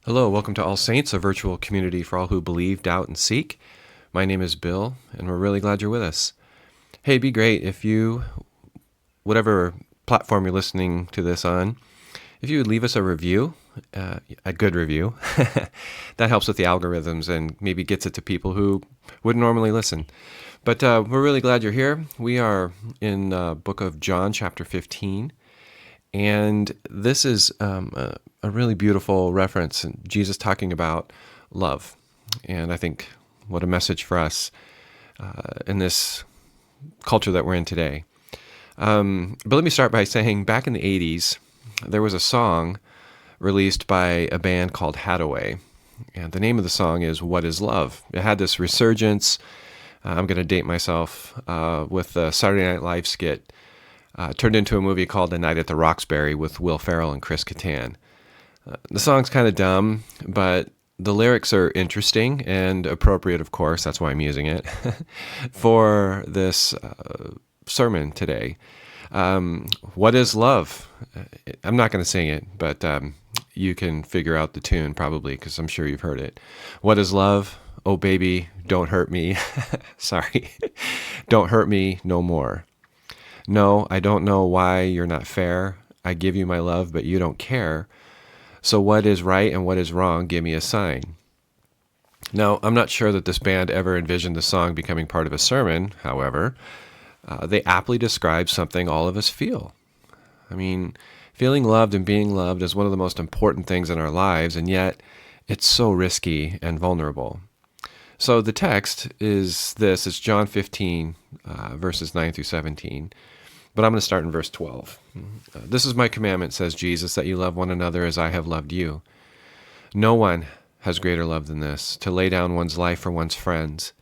Hello, welcome to All Saints, a virtual community for all who believe, doubt, and seek. My name is Bill, and we're really glad you're with us. Hey, it'd be great if you, whatever platform you're listening to this on, if you would leave us a review, a good review. That helps with the algorithms and maybe gets it to people who wouldn't normally listen. But we're really glad you're here. We are in book of John, chapter 15. And this is a really beautiful reference, Jesus talking about love. And I think what a message for us in this culture that we're in today. But let me start by saying back in the 80s, there was a song released by a band called Hadaway. And the name of the song is What is Love? It had this resurgence. I'm going to date myself with the Saturday Night Live skit. Turned into a movie called The Night at the Roxbury with Will Ferrell and Chris Kattan. The song's kind of dumb, but the lyrics are interesting and appropriate, of course. That's why I'm using it for this sermon today. What is love? I'm not going to sing it, but you can figure out the tune probably because I'm sure you've heard it. What is love? Oh, baby, don't hurt me. Sorry. Don't hurt me no more. No, I don't know why you're not fair. I give you my love, but you don't care. So what is right and what is wrong? Give me a sign. Now, I'm not sure that this band ever envisioned the song becoming part of a sermon. However, they aptly describe something all of us feel. I mean, feeling loved and being loved is one of the most important things in our lives, and yet it's so risky and vulnerable. So the text is this. It's John 15, verses 9 through 17. But I'm going to start in verse 12. This is my commandment, says Jesus, that you love one another as I have loved you. No one has greater love than this, to lay down one's life for one's friends.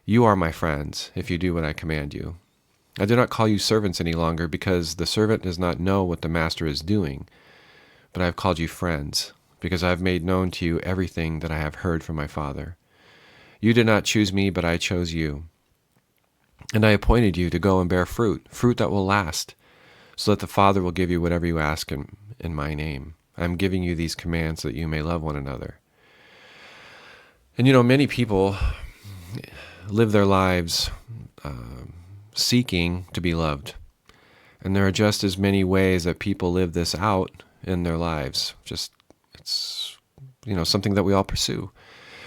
You are my friends, if you do what I command you. I do not call you servants any longer, because the servant does not know what the master is doing. But I have called you friends, because I have made known to you everything that I have heard from my Father. You did not choose me, but I chose you. And I appointed you to go and bear fruit that will last, so that the Father will give you whatever you ask in my name. I am giving you these commands so that you may love one another. And many people live their lives seeking to be loved. And there are just as many ways that people live this out in their lives. It's something that we all pursue.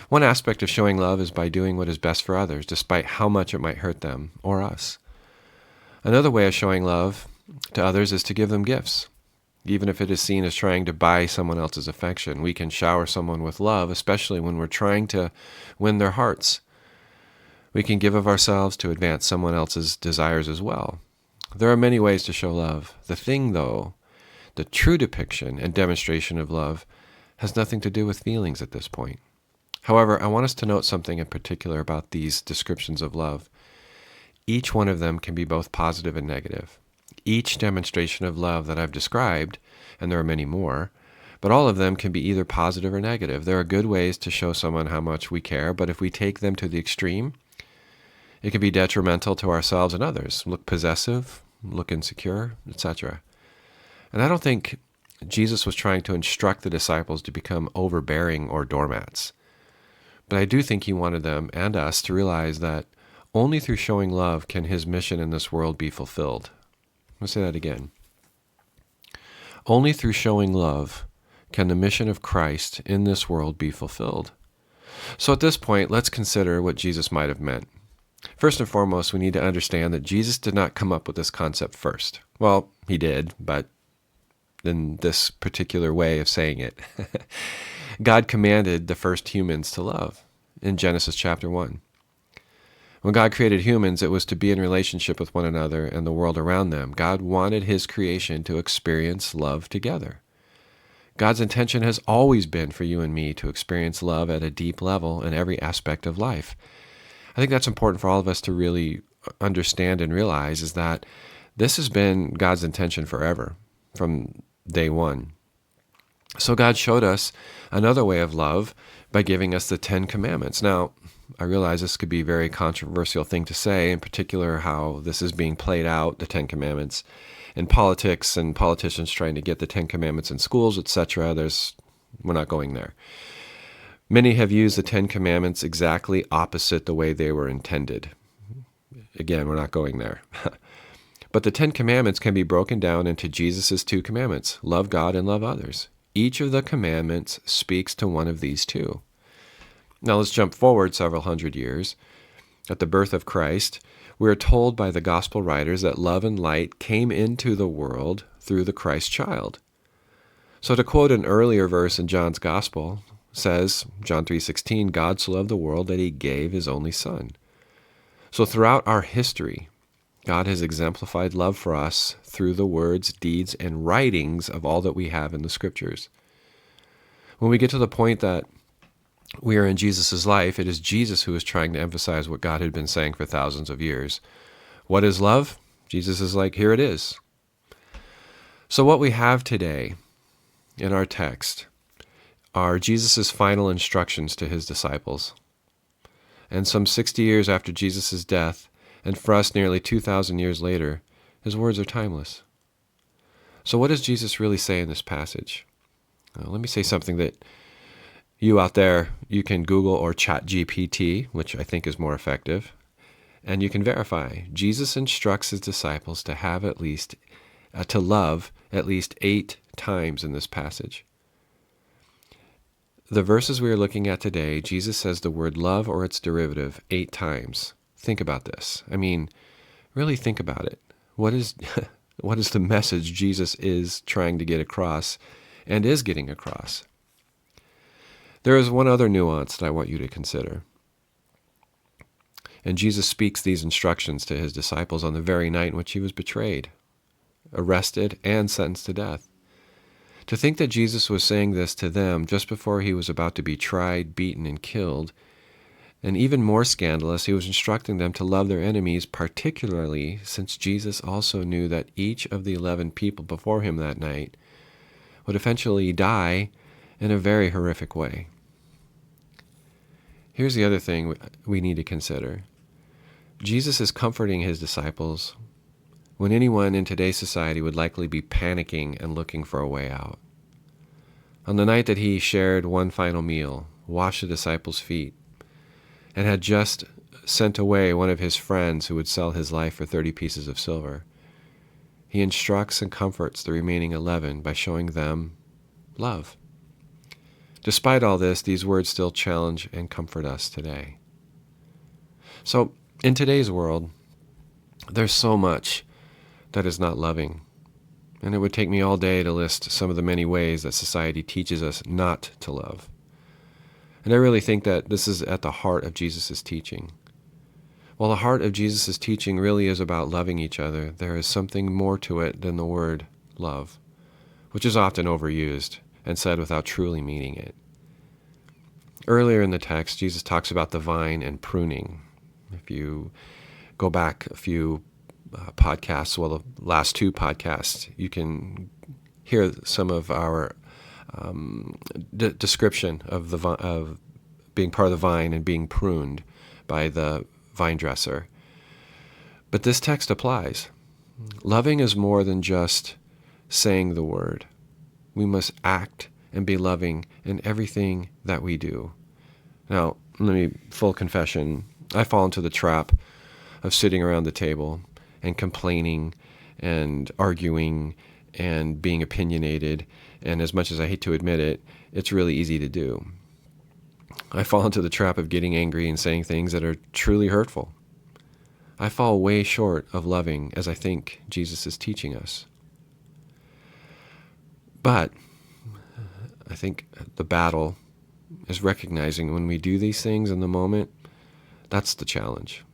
One aspect of showing love is by doing what is best for others, despite how much it might hurt them or us. Another way of showing love to others is to give them gifts. Even if it is seen as trying to buy someone else's affection, we can shower someone with love, especially when we're trying to win their hearts. We can give of ourselves to advance someone else's desires as well. There are many ways to show love. The thing, though, the true depiction and demonstration of love has nothing to do with feelings at this point. However, I want us to note something in particular about these descriptions of love. Each one of them can be both positive and negative. Each demonstration of love that I've described, and there are many more, but all of them can be either positive or negative. There are good ways to show someone how much we care, but if we take them to the extreme, it can be detrimental to ourselves and others. Look possessive, look insecure, etc. And I don't think Jesus was trying to instruct the disciples to become overbearing or doormats. But I do think he wanted them and us to realize that only through showing love can his mission in this world be fulfilled. I'll say that again. Only through showing love can the mission of Christ in this world be fulfilled. So at this point, let's consider what Jesus might have meant. First and foremost, we need to understand that Jesus did not come up with this concept first. Well, he did, but in this particular way of saying it. God commanded the first humans to love in Genesis chapter 1. When God created humans, it was to be in relationship with one another and the world around them. God wanted his creation to experience love together. God's intention has always been for you and me to experience love at a deep level in every aspect of life. I think that's important for all of us to really understand and realize is that this has been God's intention forever, from day one. So God showed us another way of love by giving us the Ten Commandments. Now, I realize this could be a very controversial thing to say, in particular how this is being played out, the Ten Commandments, in politics and politicians trying to get the Ten Commandments in schools, etc. There's We're not going there. Many have used the Ten Commandments exactly opposite the way they were intended. Again, we're not going there. But the Ten Commandments can be broken down into Jesus' two commandments, love God and love others. Each of the commandments speaks to one of these two. Now let's jump forward several hundred years. At the birth of Christ, we are told by the gospel writers that love and light came into the world through the Christ child. So to quote an earlier verse in John's gospel, says, John 3:16, God so loved the world that he gave his only son. So throughout our history, God has exemplified love for us through the words, deeds, and writings of all that we have in the Scriptures. When we get to the point that we are in Jesus' life, it is Jesus who is trying to emphasize what God had been saying for thousands of years. What is love? Jesus is like, here it is. So what we have today in our text are Jesus' final instructions to his disciples. And some 60 years after Jesus' death, and for us nearly 2,000 years later, his words are timeless. So what does Jesus really say in this passage? Let me say something that you out there, you can Google or chat GPT, which I think is more effective, and you can verify. Jesus instructs his disciples to have to love at least 8 times in this passage. The verses we are looking at today, Jesus says the word love or its derivative 8 times. Think about this. I mean, really think about it. What is the message Jesus is trying to get across and is getting across? There is one other nuance that I want you to consider. And Jesus speaks these instructions to his disciples on the very night in which he was betrayed, arrested, and sentenced to death. To think that Jesus was saying this to them just before he was about to be tried, beaten, and killed, and even more scandalous, he was instructing them to love their enemies, particularly since Jesus also knew that each of the 11 people before him that night would eventually die in a very horrific way. Here's the other thing we need to consider. Jesus is comforting his disciples when anyone in today's society would likely be panicking and looking for a way out. On the night that he shared one final meal, washed the disciples' feet, and had just sent away one of his friends who would sell his life for 30 pieces of silver, he instructs and comforts the remaining 11 by showing them love. Despite all this, these words still challenge and comfort us today. So, in today's world, there's so much that is not loving, and it would take me all day to list some of the many ways that society teaches us not to love. And I really think that this is at the heart of Jesus' teaching. While the heart of Jesus' teaching really is about loving each other, there is something more to it than the word love, which is often overused and said without truly meaning it. Earlier in the text, Jesus talks about the vine and pruning. If you go back a few podcasts, well, the last 2 podcasts, you can hear some of our description of of being part of the vine and being pruned by the vine dresser. But this text applies. Loving is more than just saying the word. We must act and be loving in everything that we do. Now, full confession, I fall into the trap of sitting around the table and complaining and arguing and being opinionated. And as much as I hate to admit it, it's really easy to do. I fall into the trap of getting angry and saying things that are truly hurtful. I fall way short of loving as I think Jesus is teaching us. But I think the battle is recognizing when we do these things in the moment, that's the challenge.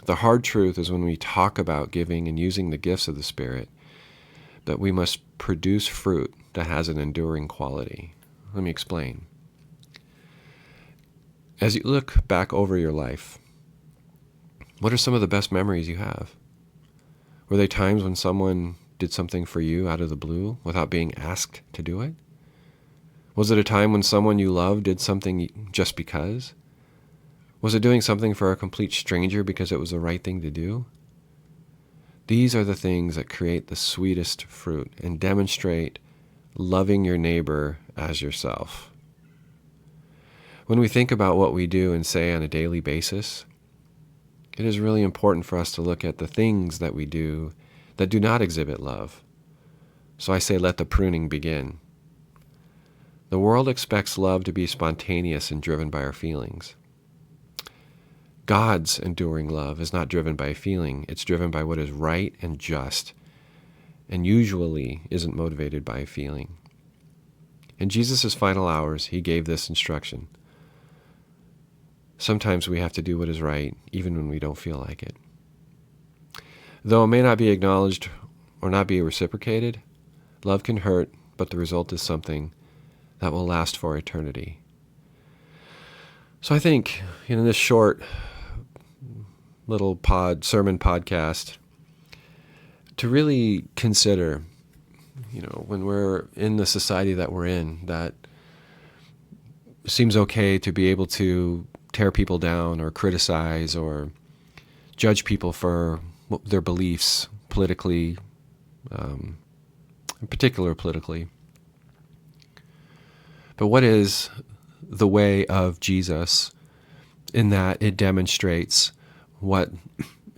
The hard truth is when we talk about giving and using the gifts of the Spirit, that we must produce fruit that has an enduring quality. Let me explain. As you look back over your life, what are some of the best memories you have? Were they times when someone did something for you out of the blue without being asked to do it? Was it a time when someone you loved did something just because? Was it doing something for a complete stranger because it was the right thing to do? These are the things that create the sweetest fruit and demonstrate loving your neighbor as yourself. When we think about what we do and say on a daily basis, it is really important for us to look at the things that we do that do not exhibit love. So I say, let the pruning begin. The world expects love to be spontaneous and driven by our feelings. God's enduring love is not driven by a feeling. It's driven by what is right and just, and usually isn't motivated by a feeling. In Jesus' final hours, he gave this instruction. Sometimes we have to do what is right, even when we don't feel like it. Though it may not be acknowledged or not be reciprocated, love can hurt, but the result is something that will last for eternity. So I think in this short little sermon podcast, to really consider, when we're in the society that we're in, that seems okay to be able to tear people down or criticize or judge people for their beliefs politically, in particular politically. But what is the way of Jesus in that it demonstrates what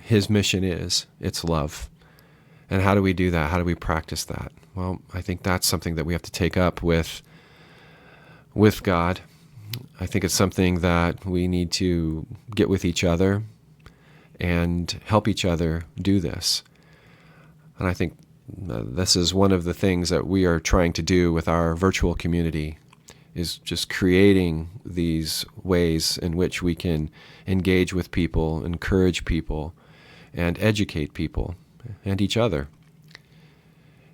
his mission is? It's love. And how do we do that? How do we practice that? Well, I think that's something that we have to take up with God. I think it's something that we need to get with each other and help each other do this. And I think this is one of the things that we are trying to do with our virtual community, is just creating these ways in which we can engage with people, encourage people, and educate people and each other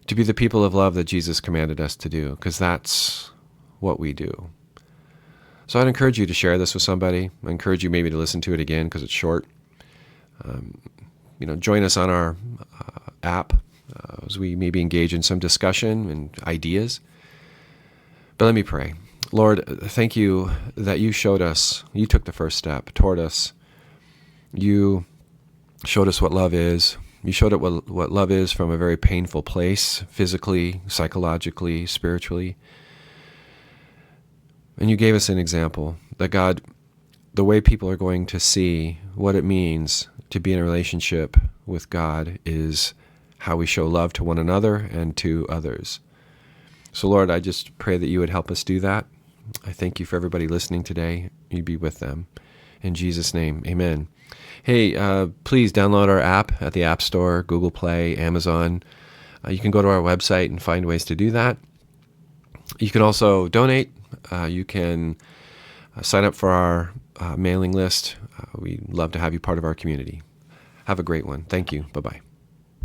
to be the people of love that Jesus commanded us to do, because that's what we do. So I'd encourage you to share this with somebody. I encourage you maybe to listen to it again because it's short. Join us on our app as we maybe engage in some discussion and ideas. But let me pray. Lord, thank you that you showed us, you took the first step toward us. You showed us what love is. You showed it what love is from a very painful place, physically, psychologically, spiritually. And you gave us an example that God, the way people are going to see what it means to be in a relationship with God is how we show love to one another and to others. So Lord, I just pray that you would help us do that. I thank you for everybody listening today. You'd be with them. In Jesus' name, amen. Hey, please download our app at the App Store, Google Play, Amazon. You can go to our website and find ways to do that. You can also donate. You can sign up for our mailing list. We'd love to have you part of our community. Have a great one. Thank you. Bye-bye.